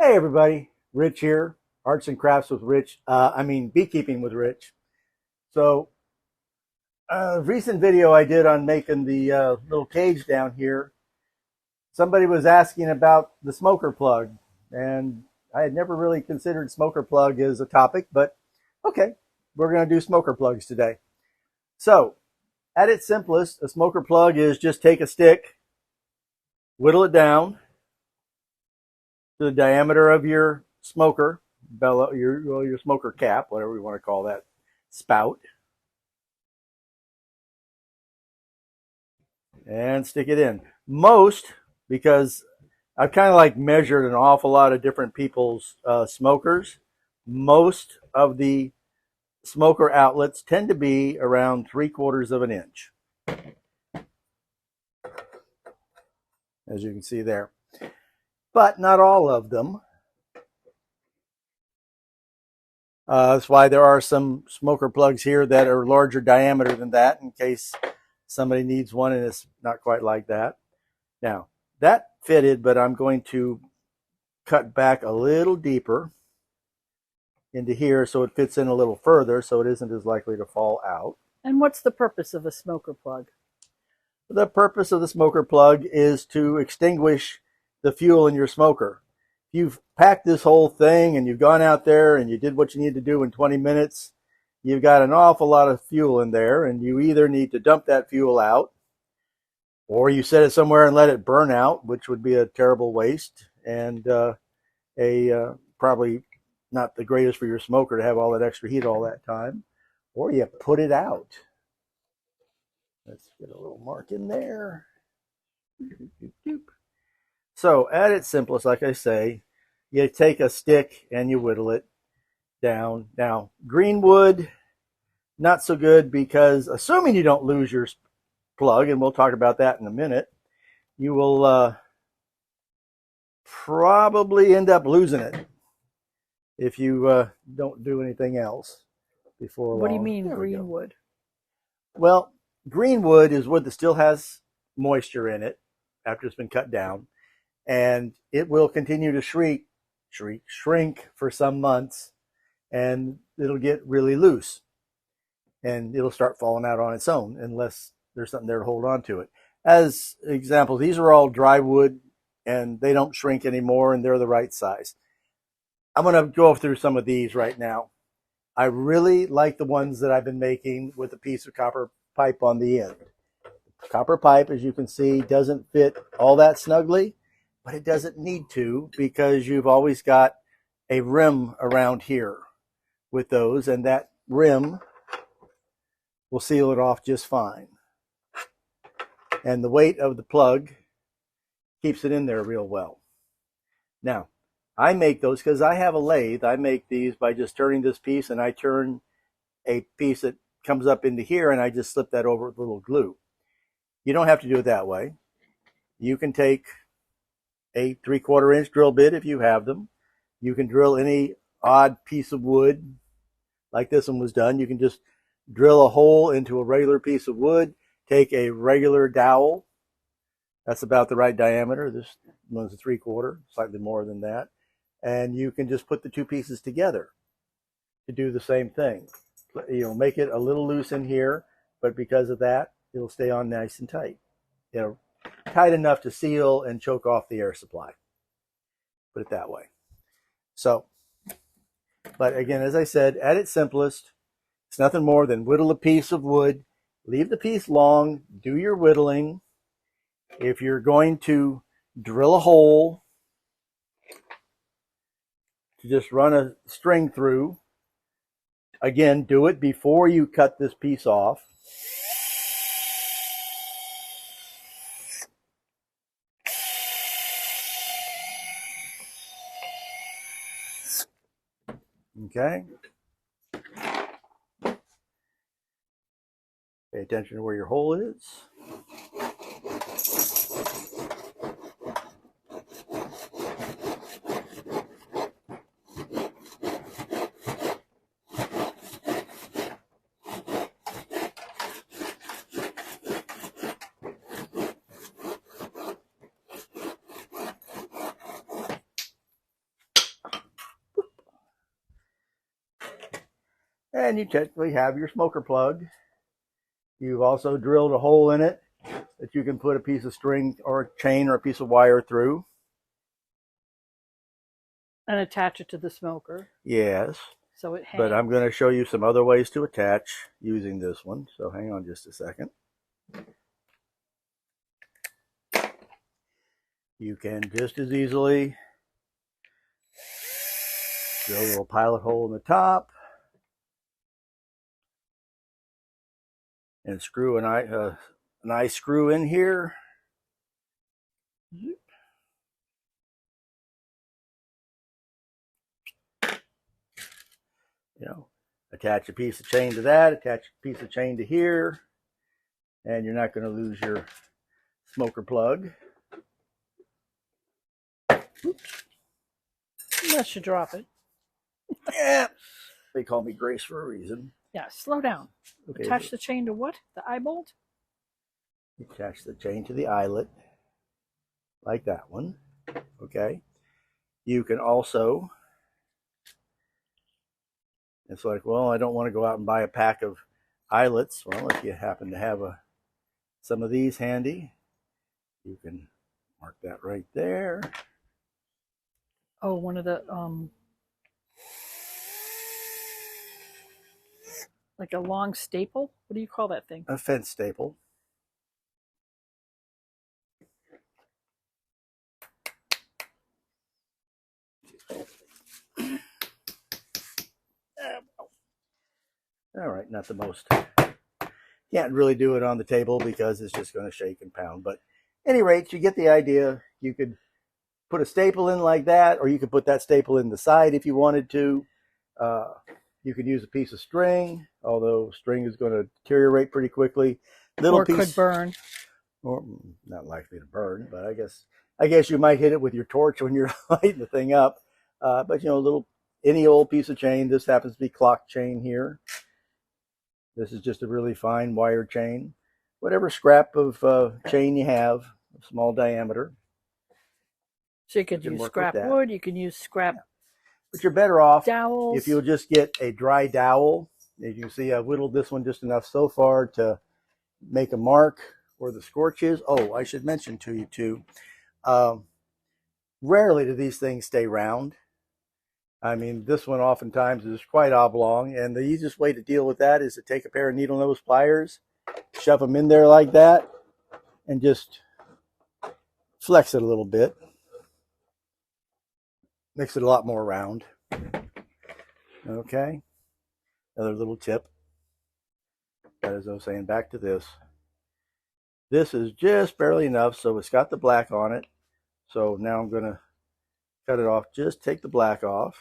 Hey everybody, Rich here, Arts and Crafts with Rich. Beekeeping with Rich. So, recent video I did on making the little cage down here. Somebody was asking about the smoker plug, and I had never really considered smoker plug as a topic, but okay, we're going to do smoker plugs today. So, at its simplest, a smoker plug is just take a stick, whittle it down to the diameter of your smoker bellow, your smoker cap, whatever you want to call that spout, and stick it in. Because I've kind of like measured an awful lot of different people's smokers. Most of the smoker outlets tend to be around 3/4 of an inch, as you can see there. But not all of them. That's why there are some smoker plugs here that are larger diameter than that in case somebody needs one and it's not quite like that. Now, that fitted, but I'm going to cut back a little deeper into here so it fits in a little further so it isn't as likely to fall out. And what's the purpose of a smoker plug? The purpose of the smoker plug is to extinguish the fuel in your smoker. If you've packed this whole thing and you've gone out there and you did what you need to do in 20 minutes, you've got an awful lot of fuel in there, and you either need to dump that fuel out or you set it somewhere and let it burn out, which would be a terrible waste and probably not the greatest for your smoker to have all that extra heat all that time, or you put it out. Let's get a little mark in there. So at its simplest, like I say, you take a stick and you whittle it down. Now, green wood, not so good because assuming you don't lose your plug, and we'll talk about that in a minute, you will probably end up losing it if you don't do anything else before long. What do you mean green wood? Well, green wood is wood that still has moisture in it after it's been cut down, and it will continue to shrink for some months, and it'll get really loose, and it'll start falling out on its own unless there's something there to hold on to it. As examples, these are all dry wood, and they don't shrink anymore, and they're the right size. I'm going to go through some of these right now. I really like the ones that I've been making with a piece of copper pipe on the end. Copper pipe, as you can see, doesn't fit all that snugly, but it doesn't need to because you've always got a rim around here with those, and that rim will seal it off just fine. And the weight of the plug keeps it in there real well. Now, I make those because I have a lathe. I make these by just turning this piece, and I turn a piece that comes up into here, and I just slip that over with a little glue. You don't have to do it that way. You can take a 3/4 inch drill bit if you have them. You can drill any odd piece of wood like this one was done. You can just drill a hole into a regular piece of wood, take a regular dowel. That's about the right diameter. This one's a 3/4, slightly more than that. And you can just put the two pieces together to do the same thing. You'll make it a little loose in here, but because of that, it'll stay on nice and tight. Tight enough to seal and choke off the air supply. Put it that way. So, but again, as I said, at its simplest, it's nothing more than whittle a piece of wood, leave the piece long, do your whittling. If you're going to drill a hole to just run a string through, again, do it before you cut this piece off. Okay. Pay attention to where your hole is. And you technically have your smoker plug. You've also drilled a hole in it that you can put a piece of string or a chain or a piece of wire through. And attach it to the smoker. Yes. So it hangs. But I'm going to show you some other ways to attach using this one. So hang on just a second. You can just as easily drill a little pilot hole in the top and screw an eye screw in here. You know, attach a piece of chain to that, attach a piece of chain to here, and you're not going to lose your smoker plug. Oops. Unless you drop it. Yeah, they call me Grace for a reason. Yeah, slow down. Okay, attach the chain to what? The eye bolt? Attach the chain to the eyelet, like that one. Okay. You can also, it's like, well, I don't want to go out and buy a pack of eyelets. Well, if you happen to have some of these handy, you can mark that right there. Oh, one of the like a long staple? What do you call that thing? A fence staple. All right, not the most. Can't really do it on the table because it's just going to shake and pound. But at any rate, you get the idea. You could put a staple in like that, or you could put that staple in the side if you wanted to. You could use a piece of string, although string is going to deteriorate pretty quickly. Or could burn. Or not likely to burn, but I guess you might hit it with your torch when you're lighting the thing up. But you know, any old piece of chain. This happens to be clock chain here. This is just a really fine wire chain. Whatever scrap of chain you have, small diameter. So you could use scrap wood. You can use scrap. But you're better off dowels. If you'll just get a dry dowel. As you can see, I whittled this one just enough so far to make a mark where the scorch is. Oh, I should mention to you too, rarely do these things stay round. I mean, this one oftentimes is quite oblong, and the easiest way to deal with that is to take a pair of needle nose pliers, shove them in there like that, and just flex it a little bit. Makes it a lot more round. Okay. Another little tip. As I was saying, back to this. This is just barely enough, so it's got the black on it. So now I'm going to cut it off. Just take the black off.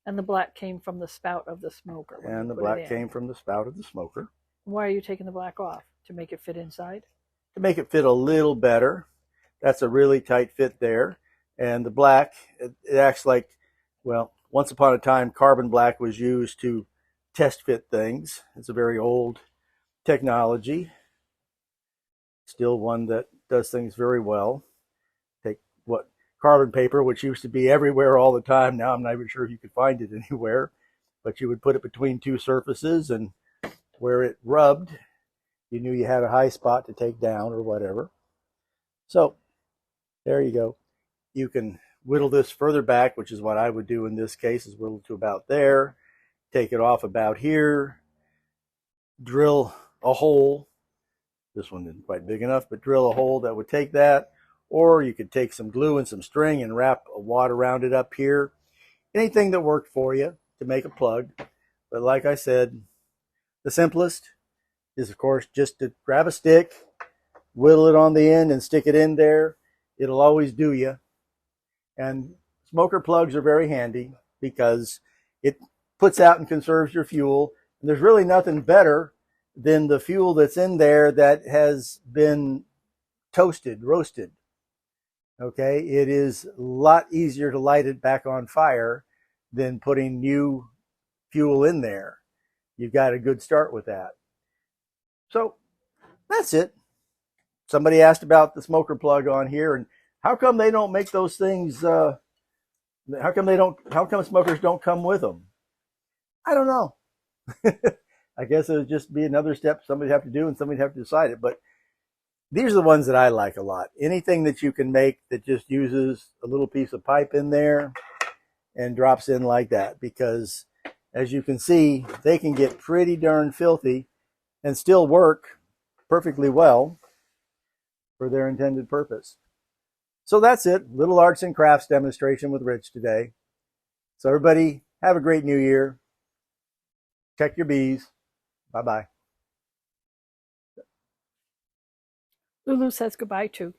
And the black came from the spout of the smoker. And the black came from the spout of the smoker. Why are you taking the black off? To make it fit inside? To make it fit a little better. That's a really tight fit there. And the black, it acts like, well, once upon a time, carbon black was used to test fit things. It's a very old technology. Still one that does things very well. Take what carbon paper, which used to be everywhere all the time. Now I'm not even sure if you could find it anywhere. But you would put it between two surfaces, and where it rubbed, you knew you had a high spot to take down or whatever. So there you go. You can whittle this further back, which is what I would do in this case, is whittle to about there. Take it off about here. Drill a hole. This one isn't quite big enough, but drill a hole that would take that. Or you could take some glue and some string and wrap a wad around it up here. Anything that worked for you to make a plug. But like I said, the simplest is, of course, just to grab a stick, whittle it on the end and stick it in there. It'll always do you. And smoker plugs are very handy because it puts out and conserves your fuel. And there's really nothing better than the fuel that's in there that has been toasted, roasted. Okay, it is a lot easier to light it back on fire than putting new fuel in there. You've got a good start with that. So that's it. Somebody asked about the smoker plug on here, and how come they don't make those things? How come smokers don't come with them? I don't know. I guess it would just be another step somebody'd have to do and somebody'd have to decide it. But these are the ones that I like a lot. Anything that you can make that just uses a little piece of pipe in there and drops in like that, because as you can see, they can get pretty darn filthy and still work perfectly well for their intended purpose. So that's it. Little arts and crafts demonstration with Rich today. So everybody have a great new year. Check your bees. Bye-bye. Lulu says goodbye too.